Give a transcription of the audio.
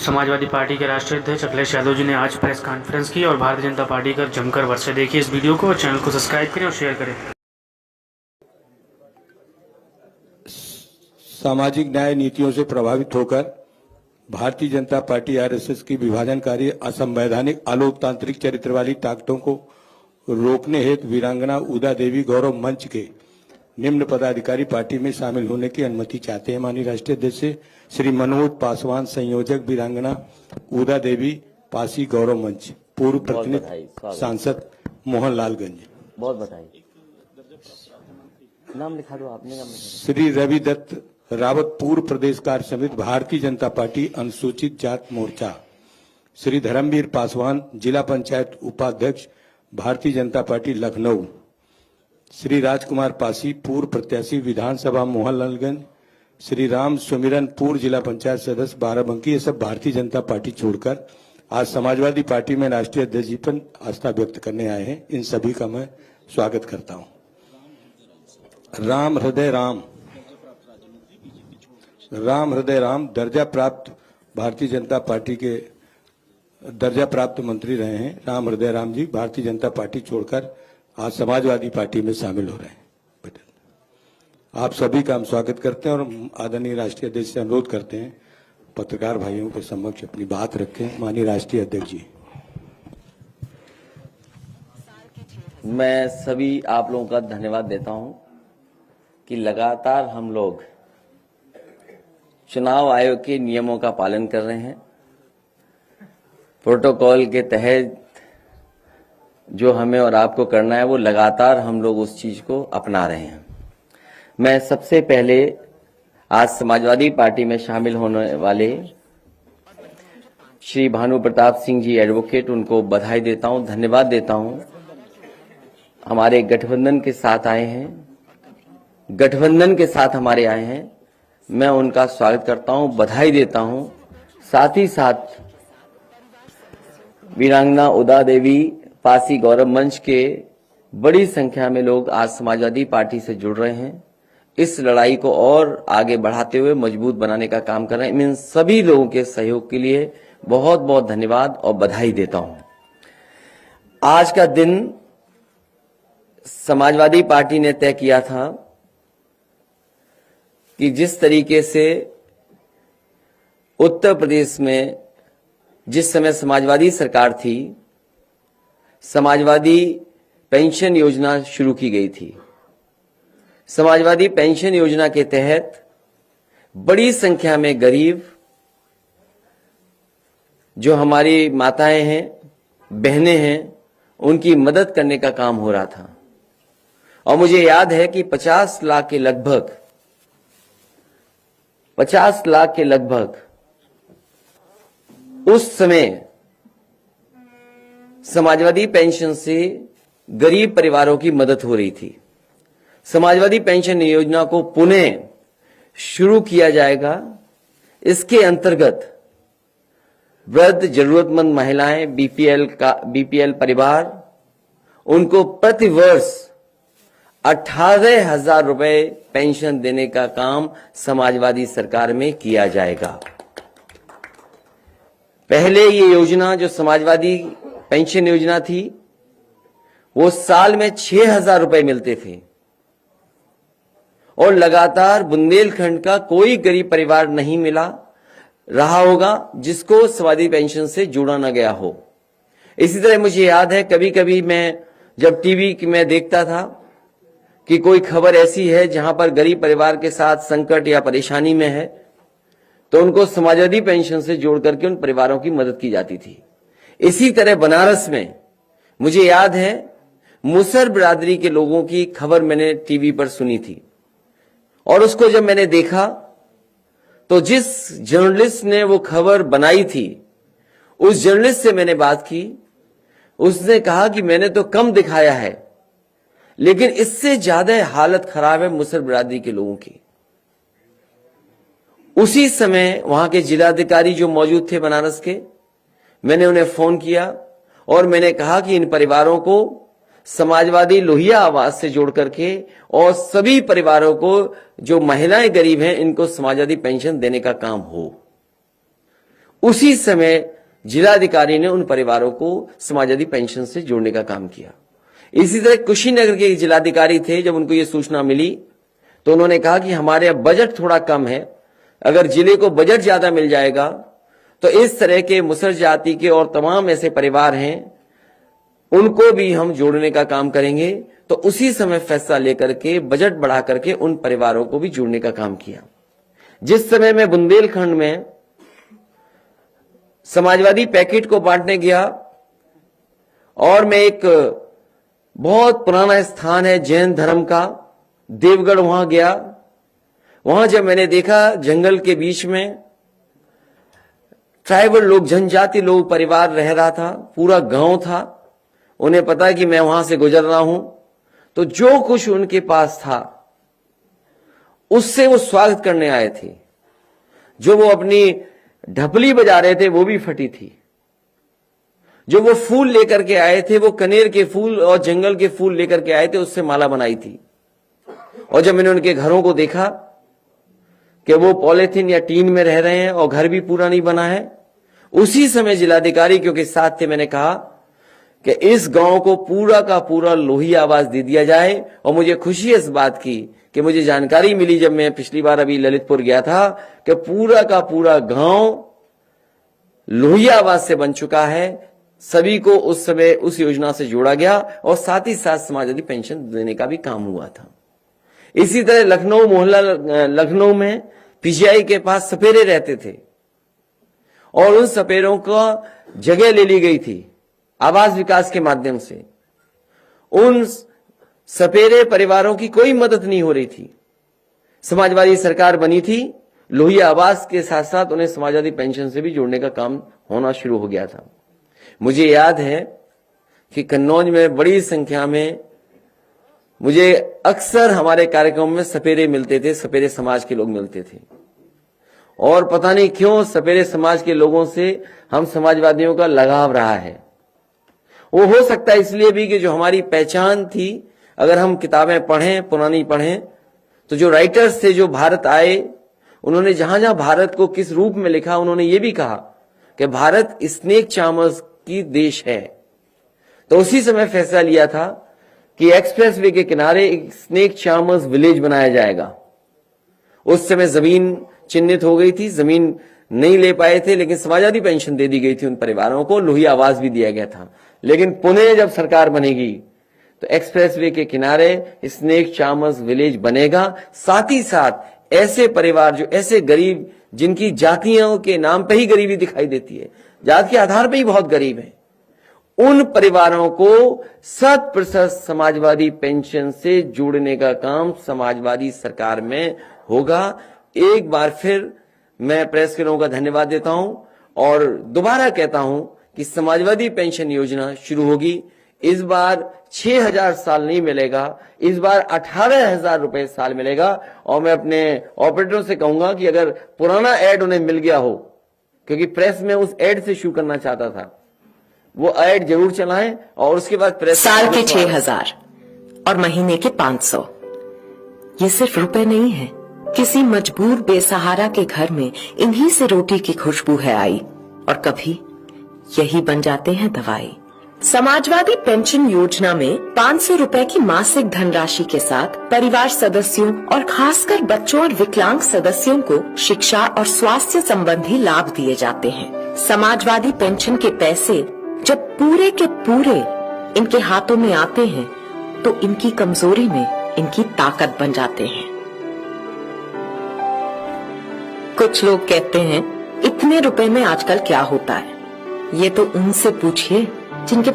Samajwadi party के राष्ट्रीय अध्यक्ष अखिलेश यादव जी ने आज प्रेस कॉन्फ्रेंस की और भारतीय जनता पार्टी का जमकर वर्षा। देखिए इस वीडियो को और चैनल को सब्सक्राइब करें और शेयर करें। सामाजिक न्याय नीतियों से प्रभावित होकर भारतीय जनता पार्टी आरएसएस की विभाजनकारी, असंवैधानिक, अलोकतांत्रिक चरित्र वाली ताकतों को रोकने हेतु वीरांगना उदा देवी गौरव मंच के निम्न पदाधिकारी पार्टी में शामिल होने की अनुमति चाहते हैं। माननीय राष्ट्रीय अध्यक्ष श्री मनोज पासवान, संयोजक वीरांगना उदा देवी पासी गौरव मंच, पूर्व प्रतिनिधि सांसद मोहनलालगंज। बहुत बधाई। नाम लिखा दो, आपने नाम लिखा। श्री रवि दत्त रावत, पूर्व प्रदेश कार्य समिति भारतीय जनता पार्टी अनुसूचित जात मोर्चा। श्री धर्मवीर पासवान, जिला पंचायत उपाध्यक्ष भारतीय जनता पार्टी लखनऊ। श्री राजकुमार पासी, पूर्व प्रत्याशी विधानसभा मोहनलालगंज। श्री राम सुमिरन, पूर्व जिला पंचायत सदस्य बाराबंकी। ये सब भारतीय जनता पार्टी छोड़कर आज समाजवादी पार्टी में राष्ट्रीय अध्यक्ष जी पर आस्था व्यक्त करने आए हैं। इन सभी का मैं स्वागत करता हूं। राम हृदय राम दर्जा प्राप्त भारतीय जनता पार्टी के दर्जा प्राप्त मंत्री रहे हैं। राम हृदय राम जी भारतीय जनता पार्टी छोड़कर आज समाजवादी पार्टी में शामिल हो रहे हैं। आप सभी का हम स्वागत करते हैं और आदरणीय राष्ट्रीय अध्यक्ष से अनुरोध करते हैं पत्रकार भाइयों के समक्ष अपनी बात रखें। माननीय राष्ट्रीय अध्यक्ष जी। मैं सभी आप लोगों का धन्यवाद देता हूं कि लगातार हम लोग चुनाव आयोग के नियमों का पालन कर रहे हैं। प्रोटोकॉल के तहत जो हमें और आपको करना है वो लगातार हम लोग उस चीज को अपना रहे हैं। मैं सबसे पहले आज समाजवादी पार्टी में शामिल होने वाले श्री भानु प्रताप सिंह जी एडवोकेट, उनको बधाई देता हूं, धन्यवाद देता हूं। हमारे गठबंधन के साथ आए हैं, गठबंधन के साथ हमारे आए हैं। मैं उनका स्वागत करता हूं, बधाई देता हूं। साथ ही साथ वीरांगना उदा देवी पासी गौरव मंच के बड़ी संख्या में लोग आज समाजवादी पार्टी से जुड़ रहे हैं। इस लड़ाई को और आगे बढ़ाते हुए मजबूत बनाने का काम कर रहे हैं। इन सभी लोगों के सहयोग के लिए बहुत बहुत धन्यवाद और बधाई देता हूं। आज का दिन समाजवादी पार्टी ने तय किया था कि जिस तरीके से उत्तर प्रदेश में जिस समय समाजवादी सरकार थी, समाजवादी पेंशन योजना शुरू की गई थी। समाजवादी पेंशन योजना के तहत बड़ी संख्या में गरीब जो हमारी माताएं हैं, बहनें हैं, उनकी मदद करने का काम हो रहा था। और मुझे याद है कि 50 लाख के लगभग उस समय समाजवादी पेंशन से गरीब परिवारों की मदद हो रही थी। समाजवादी पेंशन योजना को पुनः शुरू किया जाएगा। इसके अंतर्गत वृद्ध, जरूरतमंद महिलाएं, बीपीएल परिवार, उनको प्रतिवर्ष 18,000 रुपए पेंशन देने का काम समाजवादी सरकार में किया जाएगा। पहले ये योजना जो समाजवादी पेंशन योजना थी वो साल में 6,000 रुपए मिलते थे और लगातार बुंदेलखंड का कोई गरीब परिवार नहीं मिला रहा होगा जिसको समाजवादी पेंशन से जोड़ा न गया हो। इसी तरह मुझे याद है कभी कभी मैं जब टीवी में देखता था कि कोई खबर ऐसी है जहां पर गरीब परिवार के साथ संकट या परेशानी में है तो उनको समाजवादी पेंशन से जोड़ करके उन परिवारों की मदद की जाती थी। इसी तरह बनारस में मुझे याद है मुसर बिरादरी के लोगों की खबर मैंने टीवी पर सुनी थी और उसको जब मैंने देखा तो जिस जर्नलिस्ट ने वो खबर बनाई थी उस जर्नलिस्ट से मैंने बात की। उसने कहा कि मैंने तो कम दिखाया है लेकिन इससे ज्यादा हालत खराब है मुसर बिरादरी के लोगों की। उसी समय वहां के जिलाधिकारी जो मौजूद थे बनारस के, मैंने उन्हें फोन किया और मैंने कहा कि इन परिवारों को समाजवादी लोहिया आवाज से जोड़ करके और सभी परिवारों को जो महिलाएं गरीब हैं इनको समाजवादी पेंशन देने का काम हो। उसी समय जिलाधिकारी ने उन परिवारों को समाजवादी पेंशन से जोड़ने का काम किया। इसी तरह कुशीनगर के जिलाधिकारी थे, जब उनको ये सूचना मिली तो उन्होंने कहा कि हमारे अब बजट थोड़ा कम है, अगर जिले को बजट ज्यादा मिल जाएगा तो इस तरह के मुसहर जाति के और तमाम ऐसे परिवार हैं उनको भी हम जोड़ने का काम करेंगे। तो उसी समय फैसला लेकर के बजट बढ़ा करके उन परिवारों को भी जोड़ने का काम किया। जिस समय मैं बुंदेलखंड में समाजवादी पैकेट को बांटने गया और मैं एक बहुत पुराना स्थान है जैन धर्म का देवगढ़, वहां गया। वहां जब मैंने देखा जंगल के बीच में ट्राइबल लोग, जनजाति लोग परिवार रह रहा था, पूरा गांव था, उन्हें पता कि मैं वहां से गुजर रहा हूं, तो जो कुछ उनके पास था उससे वो स्वागत करने आए थे। जो वो अपनी ढपली बजा रहे थे वो भी फटी थी। जो वो फूल लेकर के आए थे वो कनेर के फूल और जंगल के फूल लेकर के आए थे, उससे माला बनाई थी। और जब मैंने उनके घरों को देखा कि वो पॉलिथीन या टीन में रह रहे हैं और घर भी पूरा नहीं बना है, उसी समय जिलाधिकारी क्योंकि साथ थे, मैंने कहा कि इस गांव को पूरा का पूरा लोही आवास दे दिया जाए। और मुझे खुशी है इस बात की कि मुझे जानकारी मिली जब मैं पिछली बार अभी ललितपुर गया था कि पूरा का पूरा गांव लोही आवास से बन चुका है। सभी को उस समय उस योजना से जोड़ा गया और साथ ही साथ समाजवादी पेंशन देने का भी काम हुआ था। इसी तरह लखनऊ मोहल्ला, लखनऊ में पीजीआई के पास सपेरे रहते थे और उन सपेरों को जगह ले ली गई थी आवास विकास के माध्यम से। उन सपेरे परिवारों की कोई मदद नहीं हो रही थी। समाजवादी सरकार बनी थी, लोही आवास के साथ साथ उन्हें समाजवादी पेंशन से भी जोड़ने का काम होना शुरू हो गया था। मुझे याद है कि कन्नौज में बड़ी संख्या में मुझे अक्सर हमारे कार्यक्रम में सपेरे मिलते थे, सपेरे समाज के लोग मिलते थे। और पता नहीं क्यों सपेरे समाज के लोगों से हम समाजवादियों का लगाव रहा है। वो हो सकता है इसलिए भी कि जो हमारी पहचान थी, अगर हम किताबें पढ़ें, पुरानी पढ़ें, तो जो राइटर्स थे जो भारत आए, उन्होंने जहां जहां भारत को किस रूप में लिखा, उन्होंने ये भी कहा कि भारत स्नेक चार्मर्स की देश है। तो उसी समय फैसला लिया था कि एक्सप्रेसवे के किनारे एक स्नेक चार्मर्स विलेज बनाया जाएगा। उस समय जमीन चिन्हित हो गई थी, जमीन नहीं ले पाए थे, लेकिन समाजवादी पेंशन दे दी गई थी उन परिवारों को, लोही आवास भी दिया गया था। लेकिन पुणे जब सरकार बनेगी तो एक्सप्रेसवे के किनारे स्नेक चार्मर्स विलेज बनेगा। साथ ही साथ ऐसे परिवार जो ऐसे गरीब, जिनकी जातियों के नाम पे ही गरीबी दिखाई देती है, जात के आधार पे ही बहुत गरीब है, उन परिवारों को 100% समाजवादी पेंशन से जोड़ने का काम समाजवादी सरकार में होगा। एक बार फिर मैं प्रेस के लोगों का धन्यवाद देता हूं और दोबारा कहता हूं कि समाजवादी पेंशन योजना शुरू होगी। इस बार 6,000 साल नहीं मिलेगा, इस बार 18,000 रुपए साल मिलेगा। और मैं अपने ऑपरेटरों से कहूंगा कि अगर पुराना एड उन्हें मिल गया हो, क्योंकि प्रेस में उस एड से शुरू करना चाहता था, वो एड जरूर चलाएं और उसके बाद प्रेस। साल के 6,000 और महीने के 500, ये सिर्फ रुपए नहीं है। किसी मजबूर बेसहारा के घर में इन्हीं से रोटी की खुशबू है आई और कभी यही बन जाते हैं दवाई। समाजवादी पेंशन योजना में 500 रुपए की मासिक धनराशि के साथ परिवार सदस्यों और खासकर बच्चों और विकलांग सदस्यों को शिक्षा और स्वास्थ्य संबंधी लाभ दिए जाते हैं। समाजवादी पेंशन के पैसे जब पूरे के पूरे इनके हाथों में आते हैं तो इनकी कमजोरी में इनकी ताकत बन जाते हैं। कुछ लोग कहते हैं इतने रुपए में आजकल क्या होता है, ये तो उनसे पूछिए जिनके